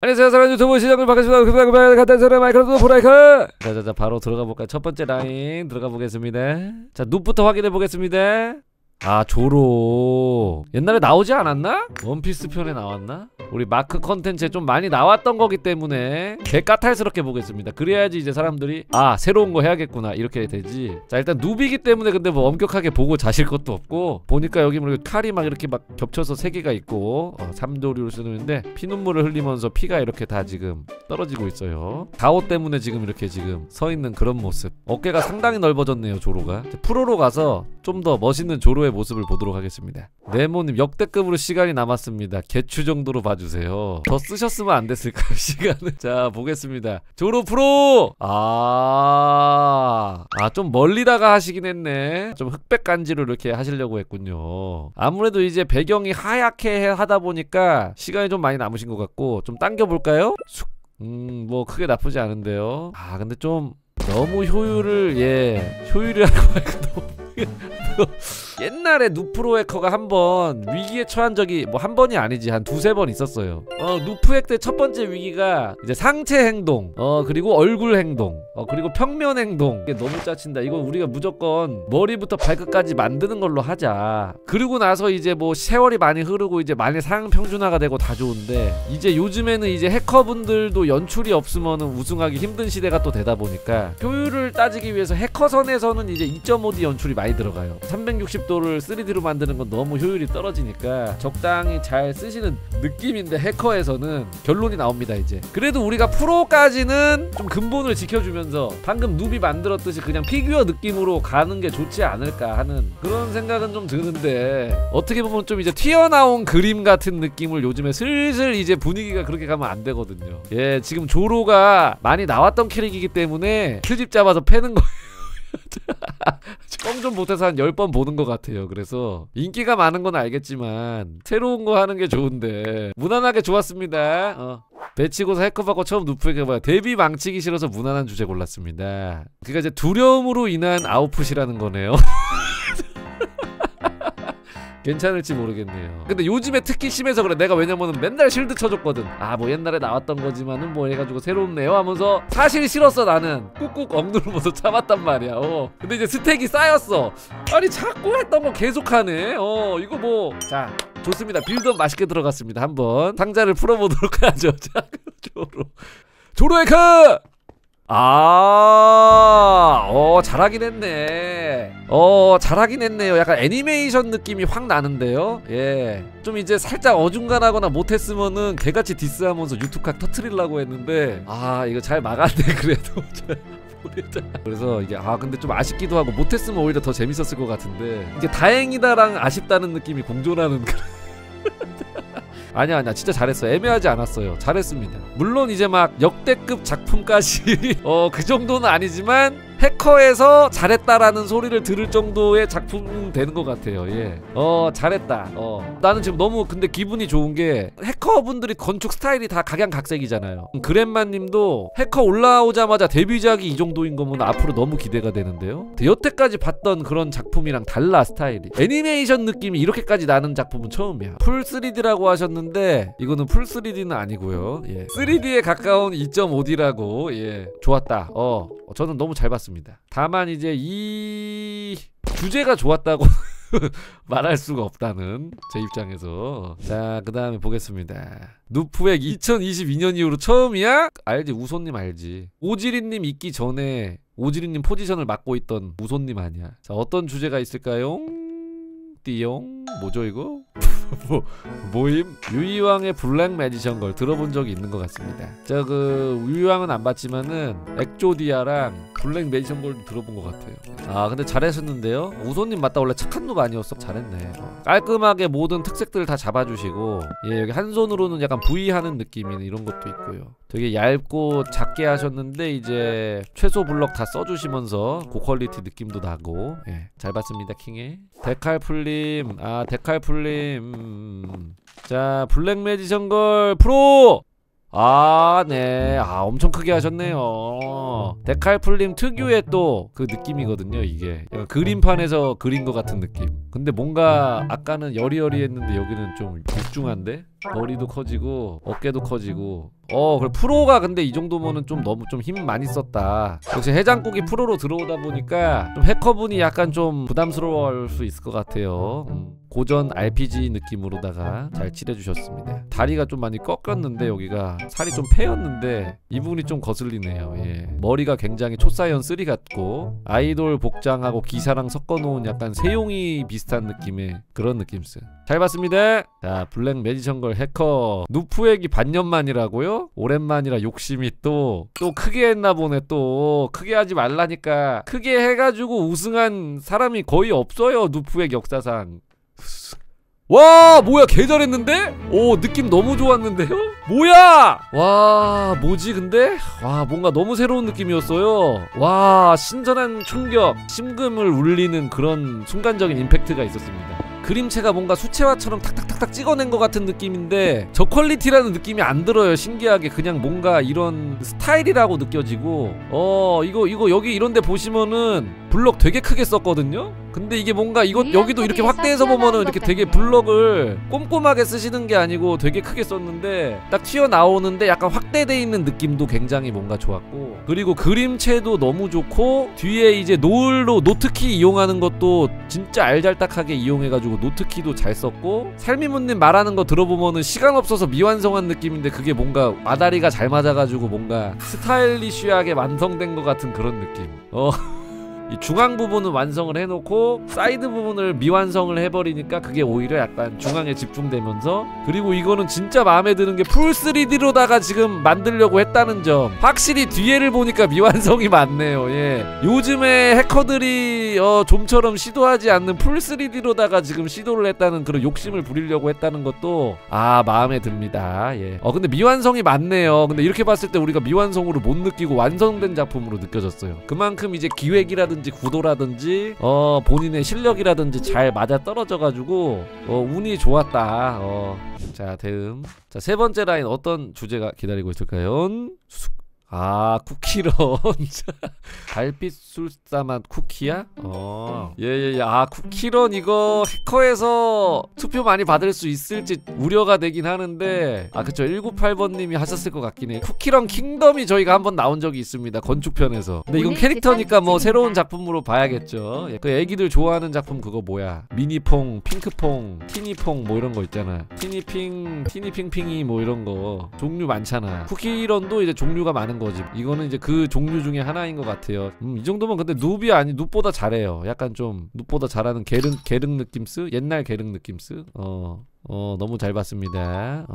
안녕하세요, 사람 유튜브 시작을 받겠습니다. 간단한 사람 마이크로소프트 브레이크. 자, 바로 들어가 볼까요? 첫 번째 라인 들어가 보겠습니다. 자, 눕부터 확인해 보겠습니다. 아, 조로 옛날에 나오지 않았나? 원피스 편에 나왔나? 우리 마크 컨텐츠에 좀 많이 나왔던 거기 때문에 개까탈스럽게 보겠습니다. 그래야지 이제 사람들이 아, 새로운 거 해야겠구나 이렇게 되지. 자, 일단 누비기 때문에 근데 뭐 엄격하게 보고 자실 것도 없고, 보니까 여기 뭐 칼이 막 이렇게 막 겹쳐서 3개가 있고 삼조류를 쓰는데 피눈물을 흘리면서 피가 이렇게 다 지금 떨어지고 있어요. 가오 때문에 지금 이렇게 지금 서 있는 그런 모습. 어깨가 상당히 넓어졌네요, 조로가. 프로로 가서 좀 더 멋있는 조로의 모습을 보도록 하겠습니다. 네모님 역대급으로 시간이 남았습니다. 개추 정도로 봐주세요. 더 쓰셨으면 안 됐을까요, 시간을? 자, 보겠습니다. 조로 프로! 좀 멀리다가 하시긴 했네. 좀 흑백 간지로 이렇게 하시려고 했군요. 아무래도 이제 배경이 하얗게 하다 보니까 시간이 좀 많이 남으신 것 같고, 좀 당겨볼까요? 뭐 크게 나쁘지 않은데요. 아, 근데 좀 너무 효율이라고 하니까 너무 옛날에 누프로에커가 한번 위기에 처한 적이 뭐 한 번이 아니지 한 두세 번 있었어요. 누프액 때 첫 번째 위기가 이제 상체 행동, 그리고 얼굴 행동, 그리고 평면 행동. 이게 너무 짜친다. 이거 우리가 무조건 머리부터 발끝까지 만드는 걸로 하자. 그리고 나서 이제 뭐 세월이 많이 흐르고 이제 많이 상향 평준화가 되고 다 좋은데, 이제 요즘에는 이제 해커분들도 연출이 없으면은 우승하기 힘든 시대가 또 되다 보니까 효율을 따지기 위해서 해커선에서는 이제 2.5D 연출이 많이 들어가요. 360도를 3D로 만드는 건 너무 효율이 떨어지니까 적당히 잘 쓰시는 느낌인데, 해커에서는 결론이 나옵니다. 이제 그래도 우리가 프로까지는 좀 근본을 지켜주면서 방금 누비 만들었듯이 그냥 피규어 느낌으로 가는 게 좋지 않을까 하는 그런 생각은 좀 드는데, 어떻게 보면 좀 이제 튀어나온 그림 같은 느낌을 요즘에 슬슬 이제 분위기가 그렇게 가면 안 되거든요. 예, 지금 조로가 많이 나왔던 캐릭이기 때문에 트집 잡아서 패는 거예요. 뻥 좀 못해서 한 10번 보는 것 같아요. 그래서 인기가 많은 건 알겠지만 새로운 거 하는 게 좋은데, 무난하게 좋았습니다. 배치고서 해커받고 처음 누프에게 봐요. 데뷔 망치기 싫어서 무난한 주제 골랐습니다. 그러니까 이제 두려움으로 인한 아웃풋이라는 거네요. 괜찮을지 모르겠네요. 근데 요즘에 특히 심해서 그래. 내가 왜냐면은 맨날 실드 쳐줬거든. 아, 뭐 옛날에 나왔던 거지만은 뭐 해가지고 새롭네요 하면서 사실 싫었어. 나는 꾹꾹 억누르면서 참았단 말이야. 근데 이제 스택이 쌓였어. 아니, 자꾸 했던 거 계속하네. 이거 뭐. 자, 좋습니다. 빌드업 맛있게 들어갔습니다. 한번 상자를 풀어보도록 하죠. 자, 조로에크! 잘하긴 했네. 잘하긴 했네요. 약간 애니메이션 느낌이 확 나는데요. 예, 좀 이제 살짝 어중간하거나 못했으면은 개같이 디스하면서 유튜브각 터트리려고 했는데, 이거 잘 막았네. 그래도 그래서 이게 근데 좀 아쉽기도 하고, 못했으면 오히려 더 재밌었을 것 같은데, 이게 다행이다랑 아쉽다는 느낌이 공존하는 아니야, 진짜 잘했어요. 애매하지 않았어요. 잘했습니다. 물론 이제 막 역대급 작품까지 그 정도는 아니지만 해커에서 잘했다라는 소리를 들을 정도의 작품 되는 것 같아요. 예. 잘했다. 나는 지금 너무 근데 기분이 좋은 게, 해커분들이 건축 스타일이 다 각양각색이잖아요. 그랜마님도 해커 올라오자마자 데뷔작이 이 정도인 거면 앞으로 너무 기대가 되는데요. 여태까지 봤던 그런 작품이랑 달라, 스타일이. 애니메이션 느낌이 이렇게까지 나는 작품은 처음이야. 풀 3D라고 하셨는데 이거는 풀 3D는 아니고요. 예. 3D에 가까운 2.5D라고. 예. 좋았다. 저는 너무 잘 봤습니다. 다만 이제 이 주제가 좋았다고 말할 수가 없다는 제 입장에서. 자, 그 다음에 보겠습니다. 누프액 2022년 이후로 처음이야? 알지, 우소님 알지. 오지리님 있기 전에 오지리님 포지션을 맡고 있던 우소님 아니야. 자, 어떤 주제가 있을까요? 띠용? 뭐죠 이거? 모임? 유이왕의 블랙 매지션 걸 들어본 적이 있는 것 같습니다. 유이왕은 안 봤지만은 엑조디아랑 블랙 매지션 걸 들어본 것 같아요. 근데 잘하셨는데요. 우소님 맞다. 원래 착한 놈 아니었어. 잘했네. 깔끔하게 모든 특색들을 다 잡아주시고, 예, 여기 한 손으로는 약간 V하는 느낌이 이런 것도 있고요. 되게 얇고 작게 하셨는데 이제 최소 블럭 다 써주시면서 고퀄리티 느낌도 나고, 예, 잘 봤습니다. 킹의 데칼풀림. 데칼풀림. 자, 블랙 매지션 걸 프로! 네. 엄청 크게 하셨네요. 데칼풀림 특유의 또 그 느낌이거든요. 이게 약간 그림판에서 그린 것 같은 느낌. 근데 뭔가 아까는 여리여리했는데 여기는 좀 육중한데? 머리도 커지고 어깨도 커지고 그래 프로가 근데 이 정도면은 좀 너무 좀 힘 많이 썼다. 역시 해장국이 프로로 들어오다 보니까 좀 해커분이 약간 좀 부담스러워할 수 있을 것 같아요. 고전 RPG 느낌으로다가 잘 칠해주셨습니다. 다리가 좀 많이 꺾였는데 여기가 살이 좀 패였는데 이 부분이 좀 거슬리네요. 예. 머리가 굉장히 초사연 3 같고 아이돌 복장하고 기사랑 섞어놓은 약간 세용이 비슷한 느낌의 그런 느낌스. 잘 봤습니다. 자, 블랙 매지션걸 해커 누프액이 반년만이라고요? 오랜만이라 욕심이 또 크게 했나 보네. 또 크게 하지 말라니까. 크게 해가지고 우승한 사람이 거의 없어요, 누프액 역사상. 와 뭐야 개 잘했는데? 오 느낌 너무 좋았는데요? 뭐야! 와 뭐지 근데? 와 뭔가 너무 새로운 느낌이었어요. 와 신선한 충격, 심금을 울리는 그런 순간적인 임팩트가 있었습니다. 그림체가 뭔가 수채화처럼 탁탁탁탁 찍어낸 것 같은 느낌인데 저퀄리티라는 느낌이 안 들어요. 신기하게 그냥 뭔가 이런 스타일이라고 느껴지고 이거 여기 이런데 보시면은 블럭 되게 크게 썼거든요? 근데 이게 뭔가 여기도 이렇게 확대해서 보면은 이렇게 되게 블럭을 꼼꼼하게 쓰시는 게 아니고 되게 크게 썼는데 딱 튀어나오는데 약간 확대돼 있는 느낌도 굉장히 뭔가 좋았고, 그리고 그림체도 너무 좋고 뒤에 이제 노트키 이용하는 것도 진짜 알잘딱하게 이용해가지고 노트키도 잘 썼고, 살미문님 말하는 거 들어보면은 시간 없어서 미완성한 느낌인데 그게 뭔가 마다리가 잘 맞아가지고 뭔가 스타일리쉬하게 완성된 것 같은 그런 느낌. 이 중앙 부분은 완성을 해놓고 사이드 부분을 미완성을 해버리니까 그게 오히려 약간 중앙에 집중되면서, 그리고 이거는 진짜 마음에 드는 게 풀 3D로다가 지금 만들려고 했다는 점. 확실히 뒤에를 보니까 미완성이 많네요. 예. 요즘에 해커들이 좀처럼 시도하지 않는 풀 3D로다가 지금 시도를 했다는 그런 욕심을 부리려고 했다는 것도 마음에 듭니다. 예. 근데 미완성이 많네요. 근데 이렇게 봤을 때 우리가 미완성으로 못 느끼고 완성된 작품으로 느껴졌어요. 그만큼 이제 기획이라든지 구도라든지 본인의 실력이라든지 잘 맞아 떨어져가지고 운이 좋았다. 자 다음, 자 세 번째 라인 어떤 주제가 기다리고 있을까요? 쿠키런. 달빛 술사맛 쿠키야? 예예예. 쿠키런 이거 해커에서 투표 많이 받을 수 있을지 우려가 되긴 하는데, 그쵸 198번님이 하셨을 것 같긴 해. 쿠키런 킹덤이 저희가 한번 나온 적이 있습니다, 건축편에서. 근데 이건 캐릭터니까 뭐 새로운 작품으로 봐야겠죠. 그 애기들 좋아하는 작품 그거 뭐야, 미니퐁, 핑크퐁, 티니퐁 뭐 이런 거 있잖아. 티니핑핑이 뭐 이런 거 종류 많잖아. 쿠키런도 이제 종류가 많은 거지. 이거는 이제 그 종류 중에 하나인 것 같아요. 이 정도면 근데 눕보다 잘해요. 약간 좀 눕보다 잘하는 게릉 느낌스? 옛날 게릉 느낌스? 너무 잘 봤습니다.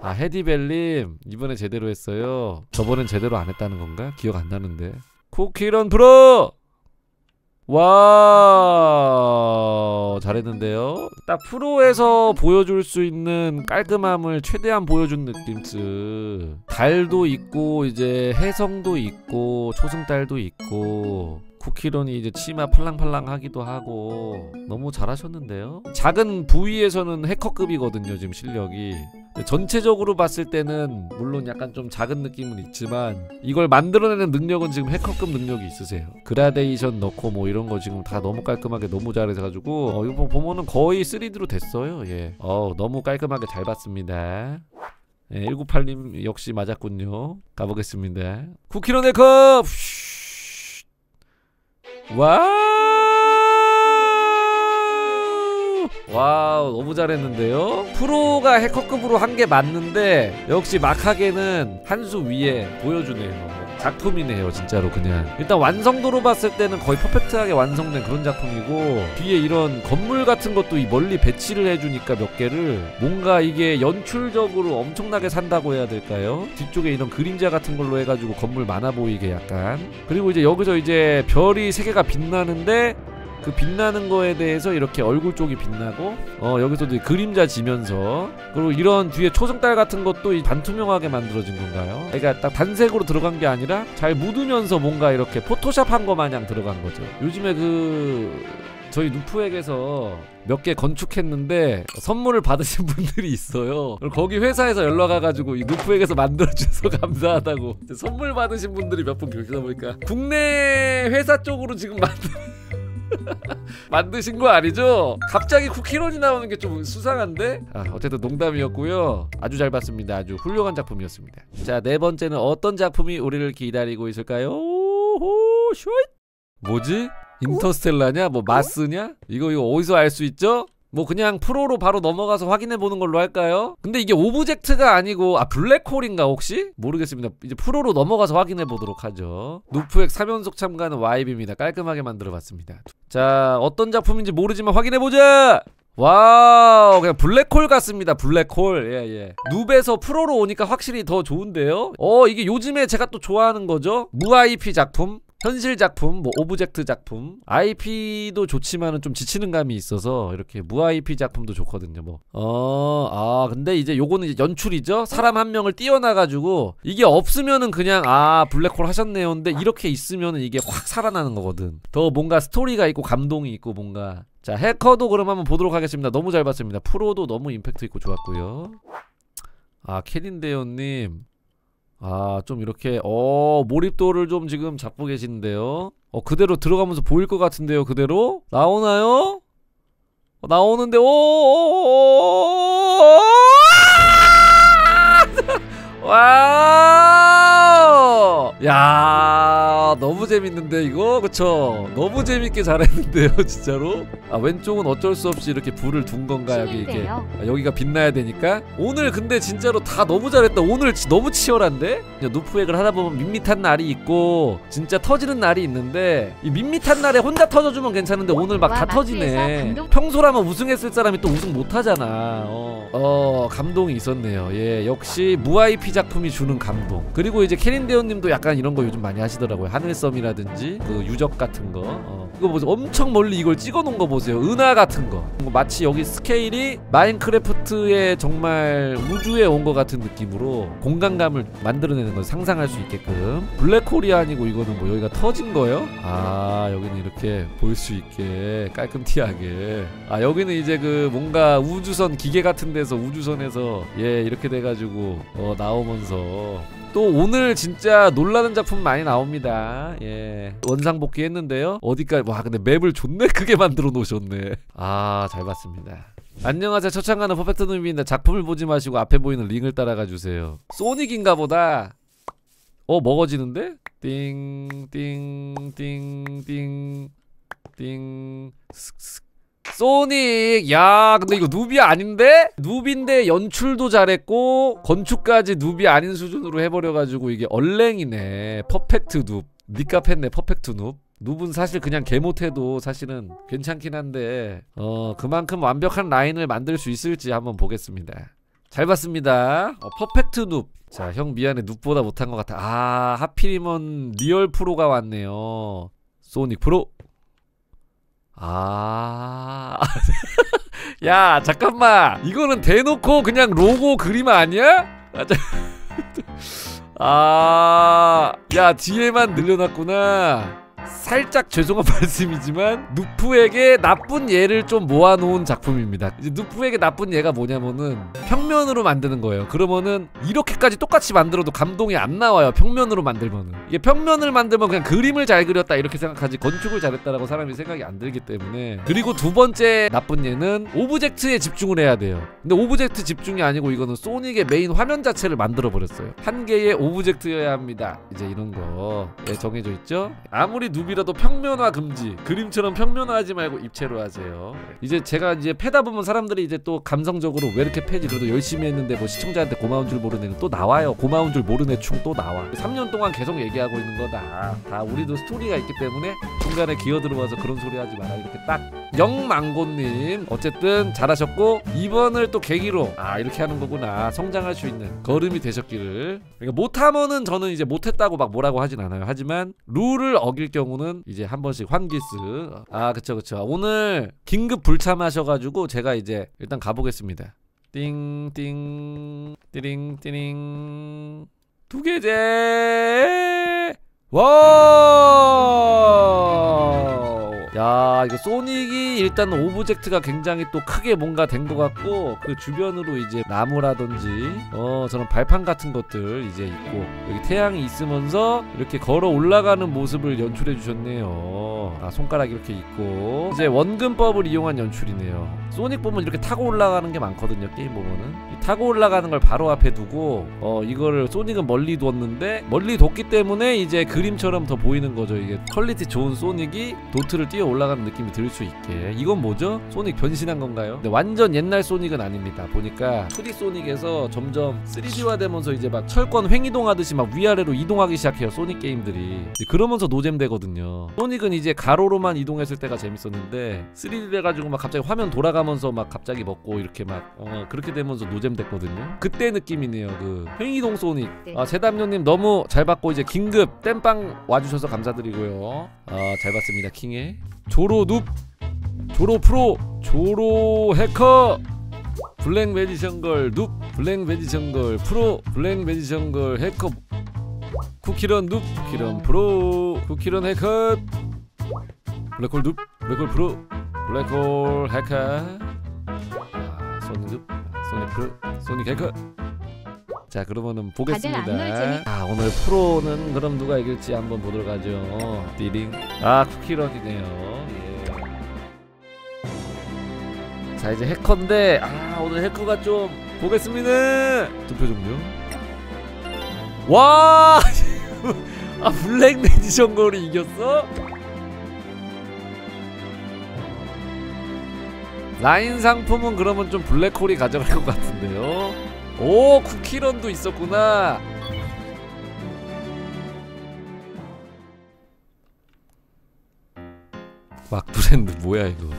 헤디벨님 이번에 제대로 했어요. 저번엔 제대로 안 했다는 건가? 기억 안 나는데. 쿠키런 프로! 와 잘했는데요. 딱 프로에서 보여줄 수 있는 깔끔함을 최대한 보여준 느낌스. 달도 있고 이제 혜성도 있고 초승달도 있고, 쿠키런이 이제 치마 팔랑팔랑 하기도 하고 너무 잘하셨는데요. 작은 부위에서는 해커급이거든요 지금 실력이. 전체적으로 봤을 때는 물론 약간 좀 작은 느낌은 있지만 이걸 만들어내는 능력은 지금 해커급 능력이 있으세요. 그라데이션 넣고 뭐 이런 거 지금 다 너무 깔끔하게 너무 잘해가지고 이거 보면은 거의 3D로 됐어요. 예. 너무 깔끔하게 잘 봤습니다. 198님 역시 맞았군요. 가보겠습니다. 쿠키런 해커. 와우 너무 잘했는데요. 프로가 해커급으로 한 게 맞는데 역시 막하게는 한 수 위에 보여주네요. 작품이네요 진짜로. 그냥 일단 완성도로 봤을 때는 거의 퍼펙트하게 완성된 그런 작품이고, 뒤에 이런 건물 같은 것도 멀리 배치를 해주니까 몇 개를 뭔가 이게 연출적으로 엄청나게 산다고 해야 될까요? 뒤쪽에 이런 그림자 같은 걸로 해가지고 건물 많아 보이게 약간. 그리고 이제 여기서 이제 별이 3개가 빛나는데 그 빛나는 거에 대해서 이렇게 얼굴 쪽이 빛나고 여기서도 그림자 지면서, 그리고 이런 뒤에 초승달 같은 것도 반투명하게 만들어진 건가요? 그러니까 딱 단색으로 들어간 게 아니라 잘 묻으면서 뭔가 이렇게 포토샵한 거 마냥 들어간 거죠. 요즘에 저희 누프액에서 몇 개 건축했는데 선물을 받으신 분들이 있어요. 거기 회사에서 연락 와가지고 이 누프액에서 만들어주셔서 감사하다고. 선물 받으신 분들이 몇 분 계시다 보니까 국내 회사 쪽으로 지금 만드신 거 아니죠? 갑자기 쿠키런이 나오는 게 좀 수상한데? 어쨌든 농담이었고요. 아주 잘 봤습니다. 아주 훌륭한 작품이었습니다. 자, 네 번째는 어떤 작품이 우리를 기다리고 있을까요? 뭐지? 인터스텔라냐? 뭐 마스냐? 이거 어디서 알 수 있죠? 뭐 그냥 프로로 바로 넘어가서 확인해보는 걸로 할까요? 근데 이게 오브젝트가 아니고 블랙홀인가 혹시? 모르겠습니다. 이제 프로로 넘어가서 확인해보도록 하죠. 누프액 3연속 참가는 YB입니다. 깔끔하게 만들어봤습니다. 자, 어떤 작품인지 모르지만 확인해보자! 와우, 그냥 블랙홀 같습니다. 블랙홀. 예. 눕에서 프로로 오니까 확실히 더 좋은데요? 이게 요즘에 제가 또 좋아하는 거죠? 무IP 작품, 현실 작품, 뭐 오브젝트 작품. IP도 좋지만은 좀 지치는 감이 있어서 이렇게 무IP 작품도 좋거든요. 뭐 근데 이제 요거는 이제 연출이죠. 사람 한 명을 띄워놔가지고 이게 없으면은 그냥 블랙홀 하셨네요. 근데 이렇게 있으면은 이게 확 살아나는 거거든. 더 뭔가 스토리가 있고 감동이 있고 뭔가. 자, 해커도 그럼 한번 보도록 하겠습니다. 너무 잘 봤습니다. 프로도 너무 임팩트 있고 좋았고요. 캐린데요님, 좀 이렇게 몰입도를 좀 지금 잡고 계시는데요. 그대로 들어가면서 보일 것 같은데요. 그대로 나오나요? 나오는데 와우! 야, 너무 재밌는데 이거? 그쵸? 너무 재밌게 잘했는데요 진짜로? 왼쪽은 어쩔 수 없이 이렇게 불을 둔 건가? 여기 이게 여기가 빛나야 되니까? 오늘 근데 진짜로 다 너무 잘했다. 오늘 너무 치열한데? 누프액을 하다보면 밋밋한 날이 있고 진짜 터지는 날이 있는데 이 밋밋한 날에 혼자 터져주면 괜찮은데 오늘 막 다 터지네. 평소라면 우승했을 사람이 또 우승 못하잖아. 감동이 있었네요. 예, 역시 무IP 작품이 주는 감동. 그리고 이제 캐린데오님도 약간 이런 거 요즘 많이 하시더라고요. 하늘섬이라든지 그 유적 같은 거. 이거 보세요. 엄청 멀리 이걸 찍어놓은 거 보세요. 은하 같은 거. 마치 여기 스케일이 마인크래프트의 정말 우주에 온 것 같은 느낌으로 공간감을 만들어내는 걸 상상할 수 있게끔. 블랙홀이 아니고 이거는 뭐 여기가 터진 거예요? 여기는 이렇게 볼 수 있게 깔끔티하게. 여기는 이제 그 뭔가 우주선 기계 같은 데서 우주선에서 이렇게 돼가지고 나오면서 또 오늘 진짜 놀라는 작품 많이 나옵니다. 원상복귀 했는데요. 어디까지 근데 맵을 존내 크게 만들어 놓으셨네. 잘 봤습니다. 안녕하세요. 초창가는 퍼펙트 누비입니다. 작품을 보지 마시고 앞에 보이는 링을 따라가 주세요. 소닉인가 보다. 먹어지는데? 띵띵띵띵띵 소닉. 야, 근데 이거 누비 아닌데? 누비인데 연출도 잘했고 건축까지 누비 아닌 수준으로 해버려가지고 이게 얼랭이네. 퍼펙트 눕. 니값 했네. 퍼펙트 눕. 눕은 사실 그냥 개 못해도 사실은 괜찮긴 한데 그만큼 완벽한 라인을 만들 수 있을지 한번 보겠습니다. 잘 봤습니다. 퍼펙트 눕. 자, 형 미안해. 눕보다 못한 것 같아. 하필이면 리얼 프로가 왔네요. 소닉 프로. 야, 잠깐만. 이거는 대놓고 그냥 로고 그림 아니야? 야, 뒤에만 늘려놨구나. 살짝 죄송한 말씀이지만 누프에게 나쁜 예를 좀 모아놓은 작품입니다. 이제 누프에게 나쁜 예가 뭐냐면은 평면으로 만드는 거예요. 그러면은 이렇게까지 똑같이 만들어도 감동이 안 나와요. 평면으로 만들면은. 이게 평면을 만들면 그냥 그림을 잘 그렸다 이렇게 생각하지 건축을 잘했다라고 사람이 생각이 안 들기 때문에. 그리고 두 번째 나쁜 예는 오브젝트에 집중을 해야 돼요. 근데 오브젝트 집중이 아니고 이거는 소닉의 메인 화면 자체를 만들어 버렸어요. 한 개의 오브젝트여야 합니다. 이제 이런 거 정해져 있죠. 아무리 누비라도 평면화 금지. 그림처럼 평면화하지 말고 입체로 하세요. 이제 제가 이제 패다 보면 사람들이 이제 또 감성적으로 왜 이렇게 패지? 그래도 열심히 했는데 뭐 시청자한테 고마운 줄 모르는 애는 또 나와요. 고마운 줄 모르는 애 충 또 나와. 3년 동안 계속 얘기하고 있는 거다. 다 우리도 스토리가 있기 때문에 중간에 기어 들어와서 그런 소리 하지 마라. 이렇게 딱. 영망고님 어쨌든 잘하셨고 2번을 또 계기로 이렇게 하는 거구나. 성장할 수 있는 걸음이 되셨기를. 그러니까 못하면은 저는 이제 못했다고 막 뭐라고 하진 않아요. 하지만 룰을 어길 경우는 이제 한 번씩 환기스. 그쵸. 오늘 긴급 불참하셔가지고 제가 이제 일단 가보겠습니다. 띵띵 띠링띠링 두 개제. 와우. 야, 이거 소닉이 일단 오브젝트가 굉장히 또 크게 뭔가 된 것 같고 그 주변으로 이제 나무라든지 저런 발판 같은 것들 이제 있고 여기 태양이 있으면서 이렇게 걸어 올라가는 모습을 연출해 주셨네요. 아, 손가락 이렇게 있고 이제 원근법을 이용한 연출이네요. 소닉 보면 이렇게 타고 올라가는 게 많거든요. 게임 보면은 이 타고 올라가는 걸 바로 앞에 두고 이거를 소닉은 멀리 뒀는데 멀리 뒀기 때문에 이제 그림처럼 더 보이는 거죠. 이게 퀄리티 좋은 소닉이 도트를 뛰어 올라가는 느낌이 들 수 있게. 이건 뭐죠? 소닉 변신한 건가요? 근데 완전 옛날 소닉은 아닙니다. 보니까 2D 소닉에서 점점 3D화 되면서 이제 막 철권 횡이동 하듯이 막 위아래로 이동하기 시작해요. 소닉 게임들이. 그러면서 노잼 되거든요. 소닉은 이제 가로로만 이동했을 때가 재밌었는데 3D 돼가지고 막 갑자기 화면 돌아가면서 막 갑자기 먹고 이렇게 막 그렇게 되면서 노잼 됐거든요. 그때 느낌이네요. 그 횡이동 소닉. 아, 세담요님 너무 잘 봤고 이제 긴급 땜빵 와주셔서 감사드리고요. 잘 봤습니다. 킹의 조로 눕, 조로 프로, 조로 해커, 블랙 매지션걸 눕, 블랙 매지션걸 프로, 블랙 매지션걸 해커, 쿠키런 눕, 쿠키런 프로, 쿠키런 해커, 블랙홀 눕, 블랙홀 프로, 블랙홀 해커. 소닉 눕, 소닉 프로, 소닉 해커. 자, 그러면은 보겠습니다. 아, 오늘 프로는 그럼 누가 이길지 한번 보도록 하죠. 띠링. 아, 쿠키런이네요. 예. 자, 이제 해커인데 오늘 해커가 좀 보겠습니다. 투표 종료. 와! 아, 블랙 매지션 걸이 이겼어? 라인 상품은 그러면 좀 블랙홀이 가져갈 것 같은데요. 오, 쿠키런도 있었구나. 막 브랜드 뭐야 이거.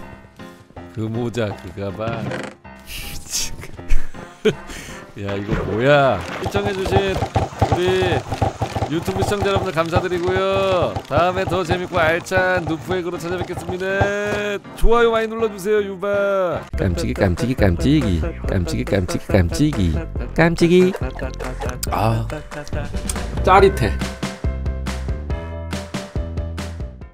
그 모자 그 가방. 미친. 야, 이거 뭐야. 시청해주신 우리 유튜브 시청자 여러분들 감사드리고요. 다음에 더 재밌고 알찬 누프액으로 찾아뵙겠습니다. 좋아요 많이 눌러주세요. 유바. 깜찍이 깜찍이 깜찍이 깜찍이 깜찍이 깜찍이 깜찍이. 아, 짜릿해.